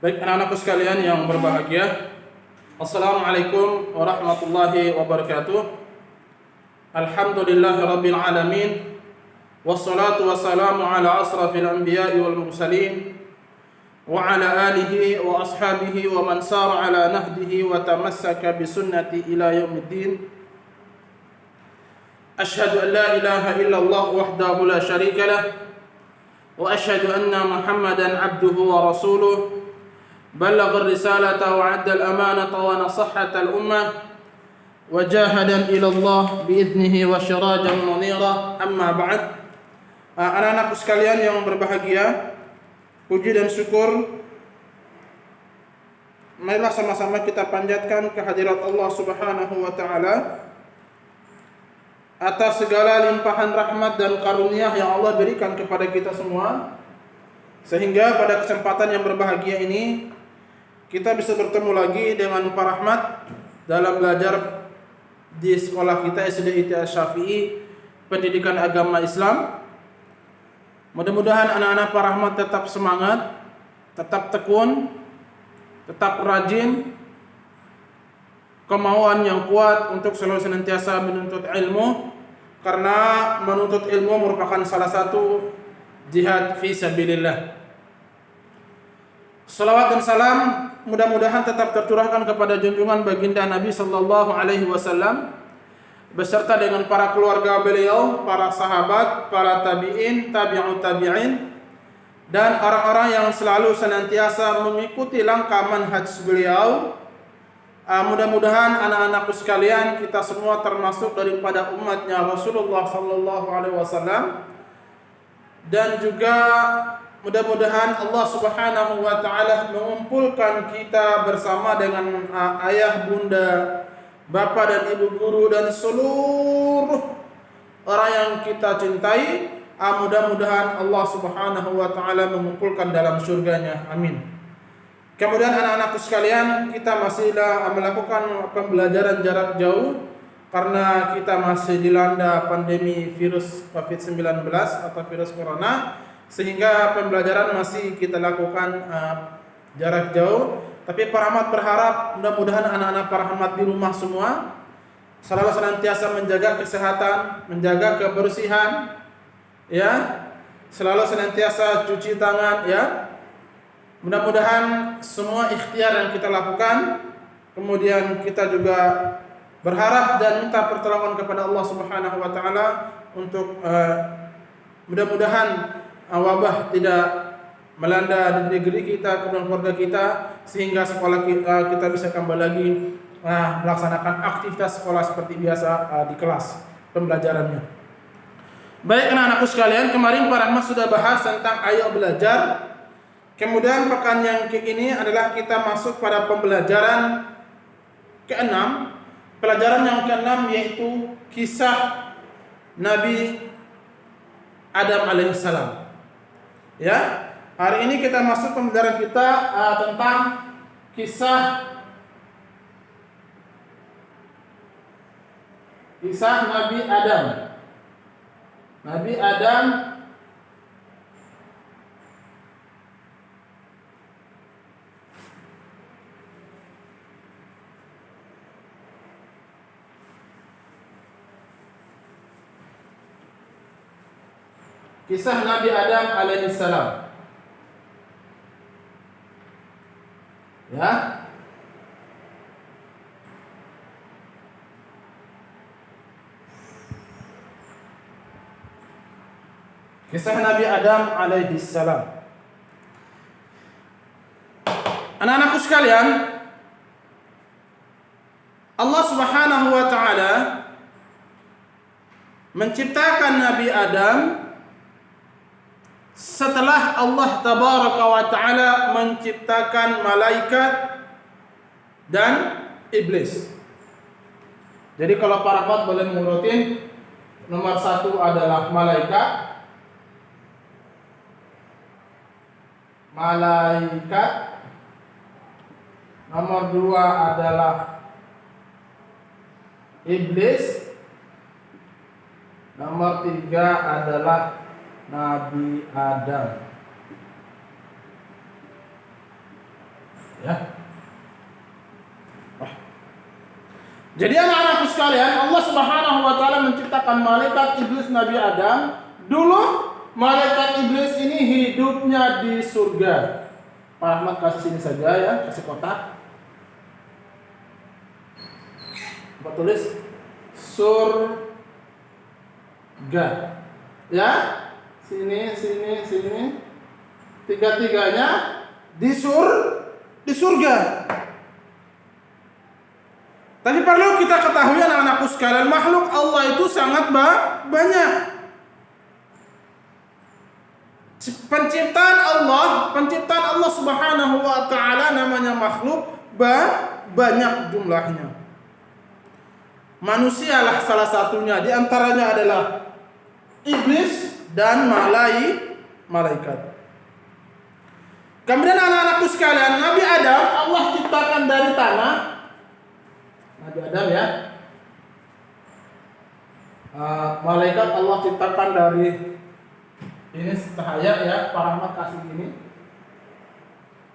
Baik anak-anakku sekalian yang berbahagia, Assalamualaikum warahmatullahi wabarakatuh. Alhamdulillahirabbil alamin. Wassalatu wassalamu ala asrafil anbiya'i wal mursalin wa ala alihi wa ashabihi wa man sara ala nahdihi wa tamassaka bi sunnati ila yaumiddin. Asyhadu an la ilaha illallah wahdahu la syarika lah wa asyhadu anna Muhammadan abduhu wa rasuluh. بلغ الرسالة وعد الأمانة ونصحة الأمة وجاهدا إلى الله بإذنه وشراجا منيرا أما بعد. Anak-anakku sekalian yang berbahagia, puji dan syukur marilah sama-sama kita panjatkan kehadirat Allah Subhanahu wa taala atas segala limpahan rahmat dan karunia yang Allah berikan kepada kita semua, sehingga pada kesempatan yang berbahagia ini kita bisa bertemu lagi dengan Pak Rahmat dalam belajar di sekolah kita SD ITS Syafi'i Pendidikan Agama Islam. Mudah-mudahan anak-anak Pak Rahmat tetap semangat, tetap tekun, tetap rajin, kemauan yang kuat untuk selalu senantiasa menuntut ilmu, karena menuntut ilmu merupakan salah satu jihad fi sabilillah. Salawat dan salam mudah-mudahan tetap tercurahkan kepada junjungan baginda Nabi sallallahu alaihi wasallam beserta dengan para keluarga beliau, para sahabat, para tabi'in, tabi'ut tabi'in, dan orang-orang yang selalu senantiasa mengikuti langkah manhaj beliau. Mudah-mudahan anak-anakku sekalian, kita semua termasuk daripada umatnya Rasulullah sallallahu alaihi wasallam, dan juga mudah-mudahan Allah Subhanahu wa taala mengumpulkan kita bersama dengan ayah, bunda, bapak dan ibu guru dan seluruh orang yang kita cintai. Mudah-mudahan Allah Subhanahu wa taala mengumpulkan dalam surganya. Amin. Kemudian anak-anakku sekalian, kita masih melakukan pembelajaran jarak jauh karena kita masih dilanda pandemi virus COVID-19 atau virus corona, sehingga pembelajaran masih kita lakukan jarak jauh. Tapi Pak Rahmat berharap mudah-mudahan anak-anak Pak Rahmat di rumah semua selalu senantiasa menjaga kesehatan, menjaga kebersihan, ya, selalu senantiasa cuci tangan, ya. Mudah-mudahan semua ikhtiar yang kita lakukan, kemudian kita juga berharap dan minta pertolongan kepada Allah Subhanahu wa taala untuk mudah-mudahan wabah tidak melanda di negeri kita, kemudian keluarga kita, sehingga sekolah kita bisa kembali lagi melaksanakan aktivitas sekolah seperti biasa di kelas pembelajarannya. Baik anak-anakku sekalian, kemarin Pak Rahmat sudah bahas tentang ayo belajar. Kemudian pekan yang ini adalah kita masuk pada pembelajaran ke-6. Pelajaran yang ke-6 yaitu kisah Nabi Adam alaihissalam. Ya, hari ini kita masuk pembelajaran kita tentang kisah Nabi Adam. Nabi Adam Kisah Nabi Adam alaihissalam. Ya. Kisah Nabi Adam alaihissalam. Anak-anakku sekalian, Allah Subhanahu wa taala menciptakan Nabi Adam setelah Allah Tabaraka wa taala menciptakan malaikat dan iblis. Jadi kalau para rahmat boleh mengurutin, nomor 1 adalah malaikat, nomor 2 adalah iblis, nomor 3 adalah Nabi Adam. Ya. Jadi anak-anakku sekalian, Allah Subhanahu wa taala menciptakan malaikat iblis Nabi Adam. Dulu malaikat iblis ini hidupnya di surga. Pak Ahmad kasih sini saja ya, kasih kotak. Apa tulis? Surga. Ya. Sini. Tiga-tiganya di surga. Tapi perlu kita ketahui anak-anakku sekalian, makhluk Allah itu sangat banyak. Penciptaan Allah Subhanahu wa taala namanya makhluk banyak jumlahnya. Manusialah salah satunya, di antaranya adalah iblis dan malaikat. Kemudian anak-anakku sekalian, Nabi Adam Allah ciptakan dari tanah. Nabi Adam ya. Malaikat Allah ciptakan dari ini cahaya ya, Pak Rahmat kasih ini.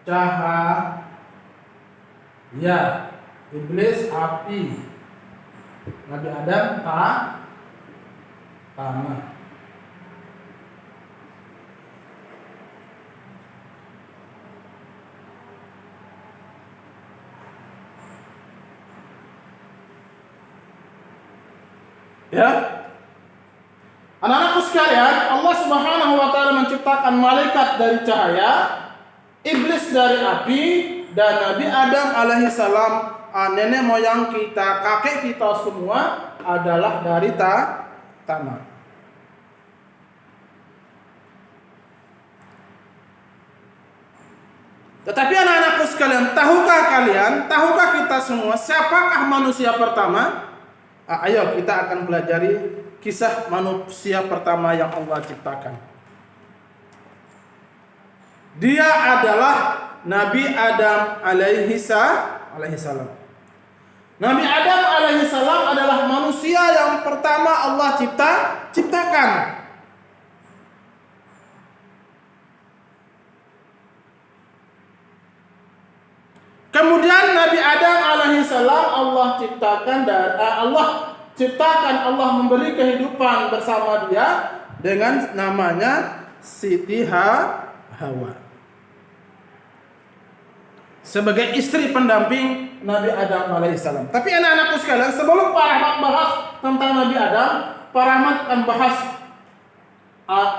Cahaya. Iblis api. Nabi Adam tanah. Ya. Anak-anakku sekalian, Allah Subhanahu wa taala menciptakan malaikat dari cahaya, iblis dari api, dan Nabi Adam alaihi salam, nenek moyang kita, kakek kita semua adalah dari tanah. Tetapi anak-anakku sekalian, tahukah kita semua siapakah manusia pertama? Ayo kita akan pelajari kisah manusia pertama yang Allah ciptakan. Dia adalah Nabi Adam alaihi salam. Nabi Adam alaihi salam adalah manusia yang pertama Allah ciptakan. Kemudian Nabi Adam alaihi salam Allah ciptakan, memberi kehidupan bersama dia dengan namanya Siti Hawa sebagai istri pendamping Nabi Adam alaihi salam. Tapi anak-anakku sekalian, sebelum Pak Rahmat bahas tentang Nabi Adam, Pak Rahmat akan bahas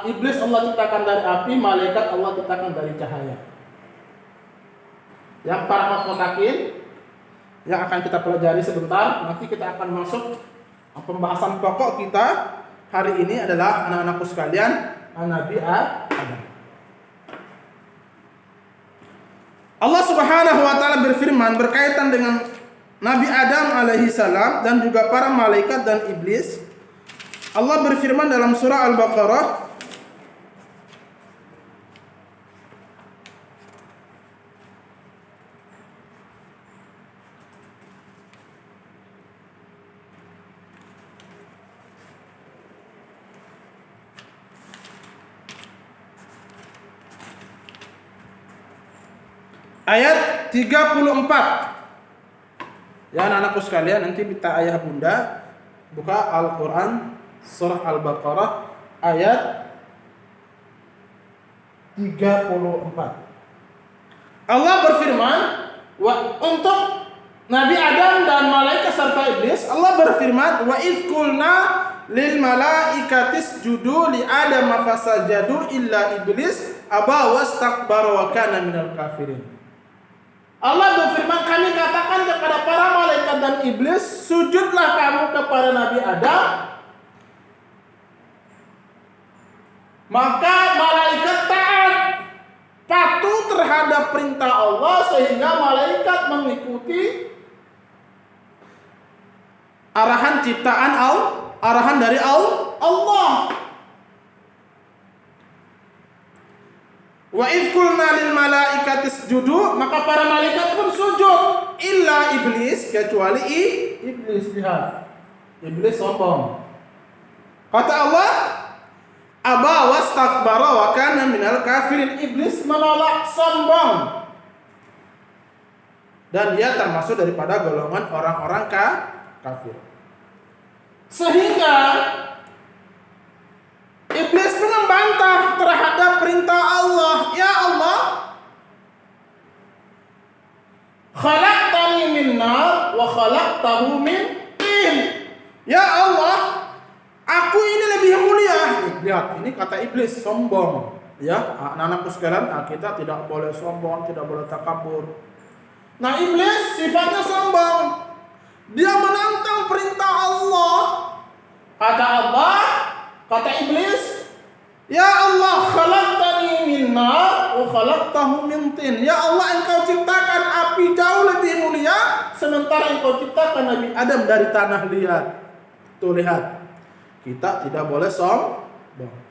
iblis Allah ciptakan dari api, malaikat Allah ciptakan dari cahaya. Yang Pak Rahmat kotakin yang akan kita pelajari sebentar, nanti kita akan masuk pembahasan pokok kita hari ini adalah anak-anakku sekalian, Nabi Adam. Allah Subhanahu wa taala berfirman berkaitan dengan Nabi Adam alaihi salam dan juga para malaikat dan iblis. Allah berfirman dalam surah Al-Baqarah ayat 34. Ya anak-anakku sekalian, nanti minta ayah bunda buka Al-Quran surah Al-Baqarah ayat 34. Allah berfirman untuk Nabi Adam dan malaikat serta iblis. Allah berfirman, wa idh qulna lil malaikati isjudu li Adam fasajadu illa iblis aba wastakbara wa kana minal kafirin. Allah berfirman, kami katakan kepada para malaikat dan iblis, sujudlah kamu kepada Nabi Adam. Maka malaikat taat, patuh terhadap perintah Allah, sehingga malaikat mengikuti arahan ciptaan arahan dari Allah. Wa idh qulna lil malaikati isjudu, maka para malaikat pun sujud illa iblis, kecuali iblis. Lihat, iblis sombong. Kata Allah, aba wastakbara wa kana minal kafirin. Iblis menolak, sombong. dan dia termasuk daripada golongan orang-orang kafir. Sehingga iblis pun membantah terhadap perintah Allah. Ya Allah, khalaqtani min nar wa khalaqtahu min tin. Ya Allah, aku ini lebih mulia. Lihat, ini kata iblis, sombong. Ya, anak-anakku sekalian, kita tidak boleh sombong, tidak boleh takabur. Nah, iblis sifatnya sombong. Dia menantang perintah Allah. Kata Allah, kata iblis, ya Allah, khalaqtani min nar wa khalaqtahu min tin. Ya Allah, engkau ciptakan api jauh lebih mulia, sementara engkau ciptakan Nabi Adam dari tanah liat. Tuh lihat, kita tidak boleh sombong.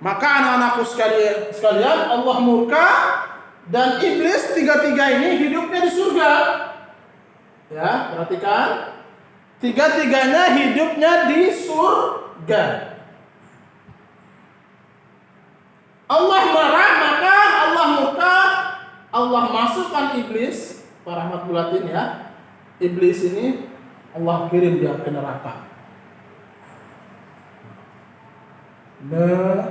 Maka anak-anakku sekalian, Allah murka dan iblis tiga-tiga ini hidupnya di surga. Ya, perhatikan. Tiga-tiganya hidupnya di surga. Allah marah, maka Allah murka. Allah masukkan iblis, para rahmat bulatin ya. Iblis ini Allah kirim dia ke neraka. Neraka.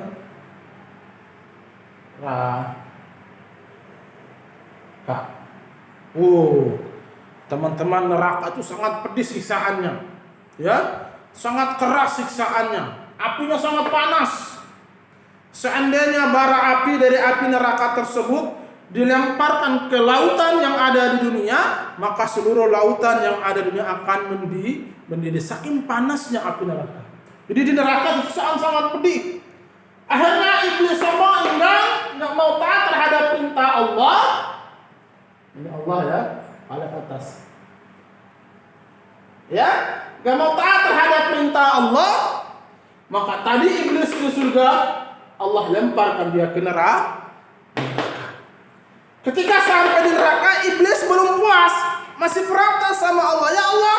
Teman-teman, neraka itu sangat pedih siksaannya, ya, sangat keras siksaannya, apinya sangat panas. Seandainya bara api dari api neraka tersebut dilemparkan ke lautan yang ada di dunia, maka seluruh lautan yang ada di dunia akan mendidih saking panasnya api neraka. Jadi di neraka siksaan sangat pedih. Akhirnya iblis sombong, nggak mau taat terhadap perintah Allah. Ini Allah ya, paling atas. Ya, nggak mau taat terhadap perintah Allah. Maka tadi iblis ke surga, Allah lemparkan dia ke neraka. Ketika sampai di neraka, iblis belum puas, masih protes sama Allah. Ya Allah,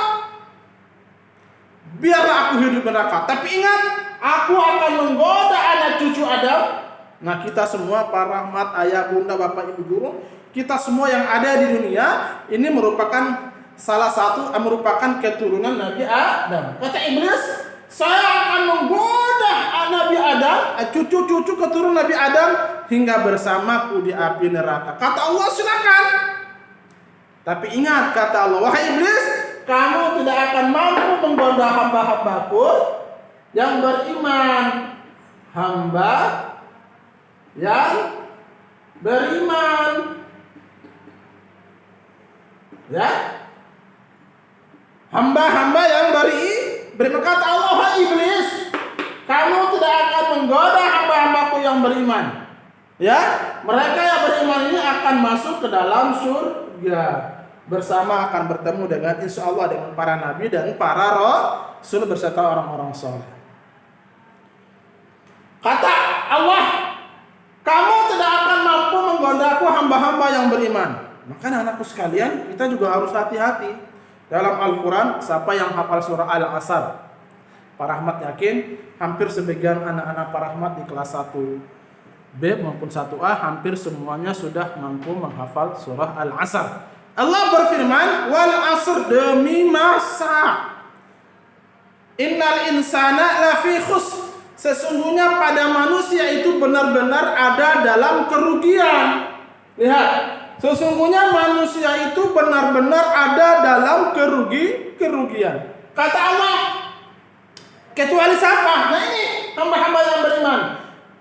biarlah aku hidup di neraka, tapi ingat, aku akan menggoda anak cucu Adam. Nah, kita semua, para rahmat, ayah, bunda, bapak, ibu guru, kita semua yang ada di dunia ini merupakan salah satu merupakan keturunan Nabi Adam. Kata iblis, saya akan menggoda Nabi Adam, cucu-cucu keturunan Nabi Adam hingga bersamaku di api neraka. Kata Allah, silakan. Tapi ingat, kata Allah, wahai iblis, kamu tidak akan mampu menggoda hamba-hambaku yang beriman. Hamba yang beriman, ya, hamba-hamba yang beriman. Kata Allah, wahai iblis, kamu tidak akan menggoda hamba-hambaku yang beriman. Ya, mereka yang beriman ini akan masuk ke dalam surga, bersama akan bertemu dengan, insya Allah, dengan para nabi dan para rasul beserta orang-orang soleh. Kata Allah, kamu tidak akan mampu menggodaku hamba-hamba yang beriman. Maka anakku sekalian, kita juga harus hati-hati. Dalam Al-Quran, siapa yang hafal surah Al-Asr? Pak Rahmat yakin hampir sebagian anak-anak Pak Rahmat di kelas 1B maupun 1A hampir semuanya sudah mampu menghafal surah Al-Asr. Allah berfirman, wal asr, demi masa, innal insana lafi khusr, sesungguhnya pada manusia itu benar-benar ada dalam kerugian. Lihat, sesungguhnya manusia itu benar-benar ada dalam kerugian. Kata Allah, kecuali siapa? Nah ini hamba-hamba yang beriman.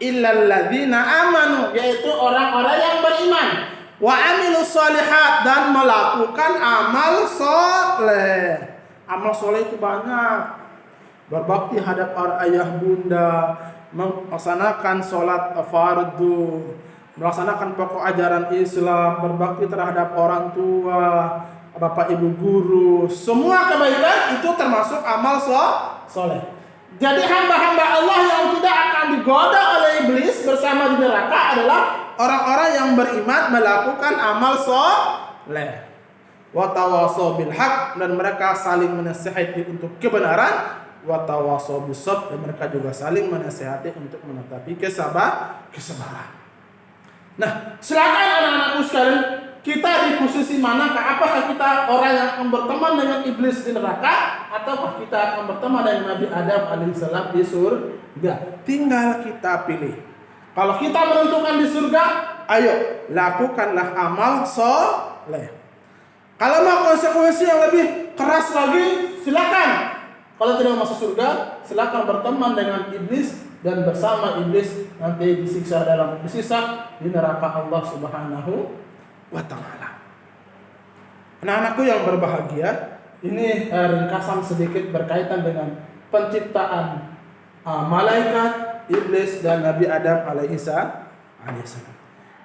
Illal ladzina amanu, yaitu orang-orang yang beriman. Wa amilus shalihat, dan melakukan amal soleh. Amal soleh itu banyak. Berbakti hadap ayah bunda, melaksanakan sholat fardu, melaksanakan pokok ajaran Islam, berbakti terhadap orang tua, bapak ibu guru. Semua kebaikan itu termasuk amal soleh. Jadi hamba-hamba Allah yang tidak akan digoda oleh iblis bersama di neraka adalah orang-orang yang beriman melakukan amal soleh. Wa tawassaw bil haq, dan mereka saling menasihati untuk kebenaran. Wa tawassaw bis sabr, dan mereka juga saling menasihati untuk menetapi kesabaran. Nah, silakan anak-anakku sekalian, Kita di posisi mana? Apakah kita orang yang akan berteman dengan iblis di neraka, ataukah kita akan berteman dengan Nabi Adam alaihissalam di surga? Tinggal kita pilih. Kalau kita menentukan di surga, ayo lakukanlah amal soleh. Kalau mau konsekuensi yang lebih keras lagi, silakan. Kalau tidak masuk surga, silakan berteman dengan iblis dan bersama iblis nanti disiksa di neraka Allah Subhanahu wa taala. Anak-anakku yang berbahagia, ini ringkasan sedikit berkaitan dengan penciptaan malaikat, iblis dan Nabi Adam alaihissalam.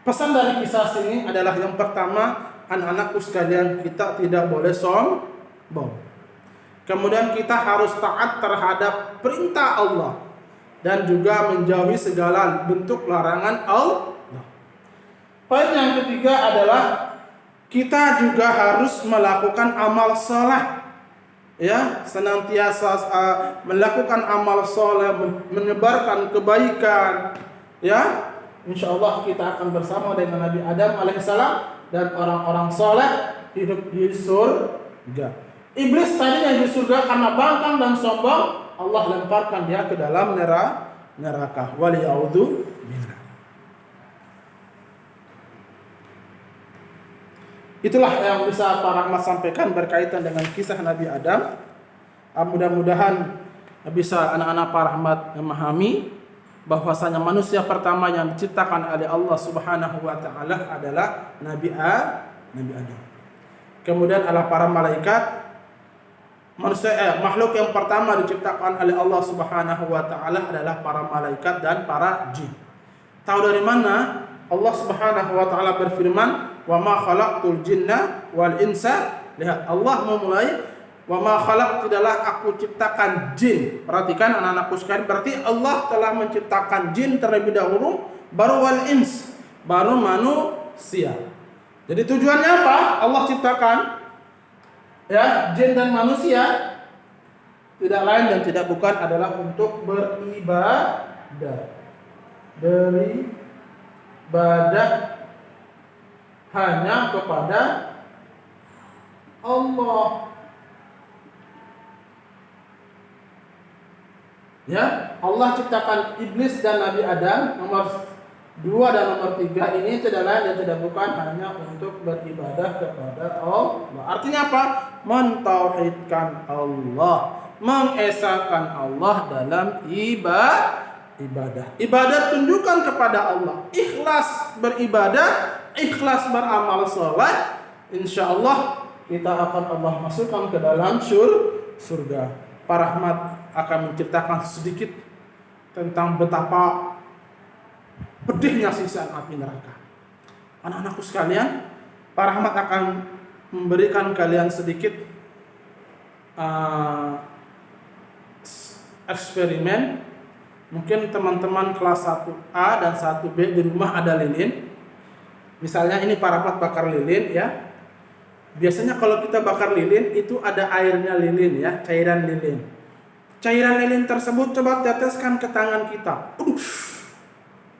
Pesan dari kisah ini adalah yang pertama, anak-anakku sekalian, kita tidak boleh sombong. Kemudian kita harus taat terhadap perintah Allah dan juga menjauhi segala bentuk larangan Allah. Poin yang ketiga adalah kita juga harus melakukan amal saleh. Ya, senantiasa melakukan amal saleh, menyebarkan kebaikan. Ya, insyaallah kita akan bersama dengan Nabi Adam alaihissalam dan orang-orang saleh hidup di surga. Iblis tadinya di surga karena bangkang dan sombong, Allah lemparkan dia ke dalam neraka. Waliya'udzu billah. Itulah yang bisa Pak Rahmat sampaikan berkaitan dengan kisah Nabi Adam. Mudah-mudahan bisa anak-anak Pak Rahmat memahami bahwasanya manusia pertama yang diciptakan oleh Allah Subhanahu wa taala adalah Nabi Adam. Kemudian adalah para malaikat. Makhluk yang pertama diciptakan oleh Allah Subhanahu wa taala adalah para malaikat dan para jin. Tahu dari mana? Allah Subhanahu wa taala berfirman, "Wa ma khalaqtul jinna wal insa." Lihat, Allah memulai wa ma khalaq, tidaklah aku ciptakan jin. Perhatikan anak-anakku sekalian, berarti Allah telah menciptakan jin terlebih dahulu, baru wal ins, baru manusia. Jadi tujuannya apa? Allah ciptakan ya jin dan manusia tidak lain dan tidak bukan adalah untuk beribadah. Beribadah hanya kepada Allah. Ya, Allah ciptakan iblis dan Nabi Adam nomor 2 dan nomor 3 ini tidak lain dan tidak bukan hanya untuk beribadah kepada Allah. Artinya apa? Mentauhidkan Allah, mengesahkan Allah dalam ibadah. Ibadah tunjukkan kepada Allah, ikhlas beribadah, ikhlas beramal saleh. Insyaallah kita akan Allah masukkan ke dalam surga. Pak Rahmat akan menceritakan sedikit tentang betapa pedihnya siksaan api neraka. Anak-anakku sekalian, Pak Rahmat akan memberikan kalian sedikit eksperimen. Mungkin teman-teman kelas 1A dan 1B di rumah ada lilin. Misalnya ini Pak Rahmat bakar lilin ya. Biasanya kalau kita bakar lilin itu ada airnya lilin ya, cairan lilin. Cairan lilin tersebut coba teteskan ke tangan kita.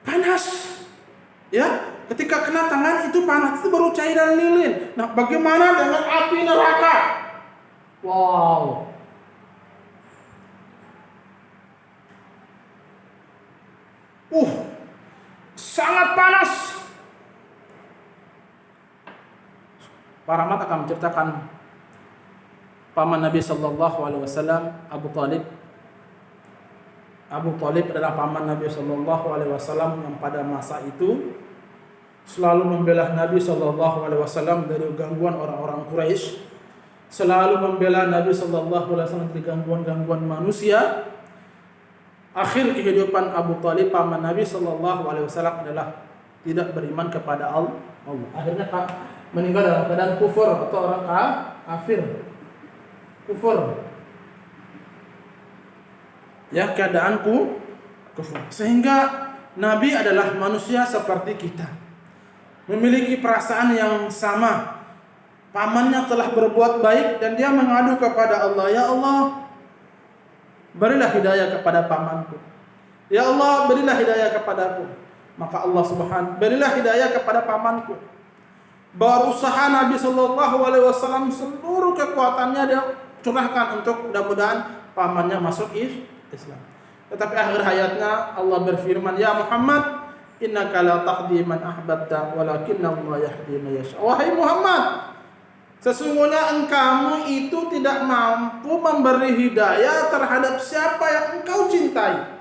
Panas. Ya, ketika kena tangan itu panas, itu baru cairan lilin. Nah, bagaimana dengan api neraka? Wow. Sangat panas. Pak Rahmat akan menceritakan paman Nabi sallallahu alaihi wasallam, Abu Talib. Abu Talib adalah paman Nabi sallallahu alaihi wasallam yang pada masa itu selalu membela Nabi sallallahu alaihi wasallam dari gangguan orang-orang Quraisy, selalu membela Nabi sallallahu alaihi wasallam dari gangguan-gangguan manusia. Akhir kehidupan Abu Talib paman Nabi sallallahu alaihi wasallam adalah tidak beriman kepada Allah. Akhirnya meninggal dalam keadaan kufur atau orang kafir. Kufur. Ya, keadaanku kufur. Sehingga Nabi adalah manusia seperti kita, memiliki perasaan yang sama. Pamannya telah berbuat baik dan dia mengadu kepada Allah, ya Allah, berilah hidayah kepada pamanku. Ya Allah, berilah hidayah kepadaku. Maka Allah Subhanahu, berilah hidayah kepada pamanku. berusaha Nabi Shallallahu Alaihi Wasallam seluruh kekuatannya dia curahkan untuk mudah-mudahan pamannya masuk Islam. Tetapi akhir hayatnya Allah berfirman, ya Muhammad, innaka la tahdi man ahbabta walakinna Allah yahdi man yasha. Wahai Muhammad, sesungguhnya engkau itu tidak mampu memberi hidayah terhadap siapa yang engkau cintai.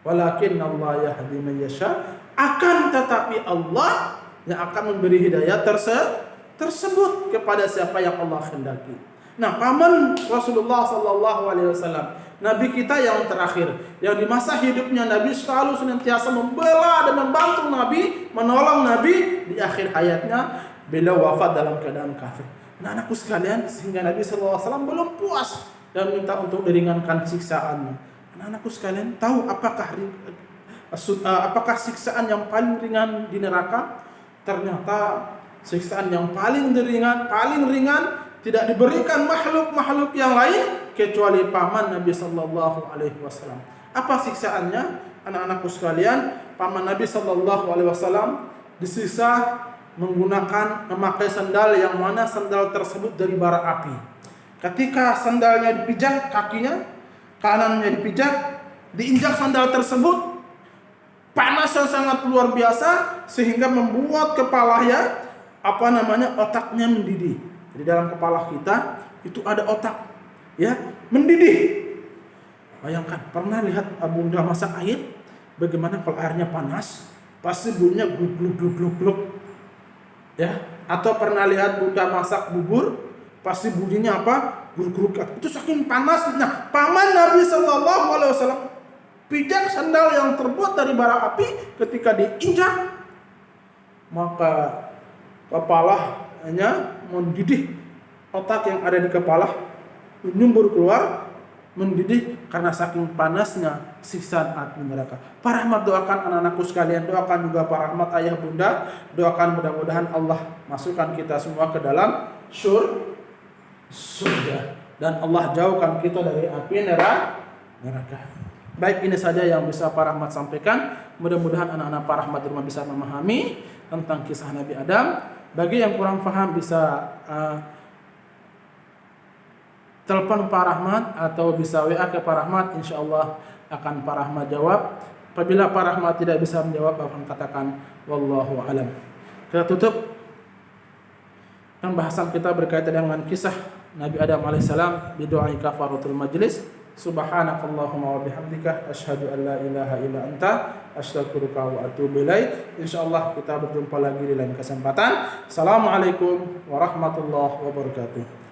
Walakin Allah yahdi man yasha. Akan tetapi Allah yang akan memberi hidayah tersebut kepada siapa yang Allah kehendaki. Nah, paman Rasulullah sallallahu alaihi wasallam, nabi kita yang terakhir, yang di masa hidupnya Nabi selalu senantiasa membela dan membantu Nabi, menolong Nabi, di akhir hayatnya beliau wafat dalam keadaan kafir. Nah, anakku sekalian, sehingga Nabi sallallahu alaihi wasallam belum puas dan minta untuk diringankan siksaannya. Nah, anakku sekalian, tahu apakah siksaan yang paling ringan di neraka? Ternyata siksaan yang paling ringan tidak diberikan makhluk-makhluk yang lain kecuali paman Nabi sallallahu alaihi wasallam. Apa siksaannya? Anak-anakku sekalian, paman Nabi sallallahu alaihi wasallam disiksa memakai sandal yang mana sandal tersebut dari bara api. Ketika sandalnya dipijak, kakinya kanannya dipijak, diinjak sandal tersebut, panas yang sangat luar biasa sehingga membuat kepalanya otaknya mendidih. Jadi dalam kepala kita itu ada otak, ya, mendidih. Bayangkan, pernah lihat bunda masak air? Bagaimana kalau airnya panas? Pasti bunyinya gluk. Ya, atau pernah lihat bunda masak bubur? Pasti bunyinya apa? Gluk. Itu saking panasnya. Paman Nabi sallallahu alaihi wasallam pijak sandal yang terbuat dari bara api, ketika diinjak maka kepalanya mendidih, otak yang ada di kepala menyembur keluar, mendidih karena saking panasnya siksaan api neraka. Pak Rahmat doakan anak-anakku sekalian, doakan juga Pak Rahmat ayah bunda, doakan mudah-mudahan Allah masukkan kita semua ke dalam surga dan Allah jauhkan kita dari api neraka. Baik, ini saja yang bisa Pak Rahmat sampaikan. Mudah-mudahan anak-anak Pak Rahmat di rumah bisa memahami tentang kisah Nabi Adam. Bagi yang kurang paham bisa telepon Pak Rahmat atau bisa WA ke Pak Rahmat. Insya Allah akan Pak Rahmat jawab. Apabila Pak Rahmat tidak bisa menjawab, akan katakan wallahu alam. Kita tutup pembahasan kita berkaitan dengan kisah Nabi Adam alaihissalam bidoai kafaratul majlis. Subhanakallahumma wa bihamdika asyhadu an la ilaha illa anta astaghfiruka wa atubu ilaik. Insyaallah kita berjumpa lagi di lain kesempatan. Assalamualaikum warahmatullahi wabarakatuh.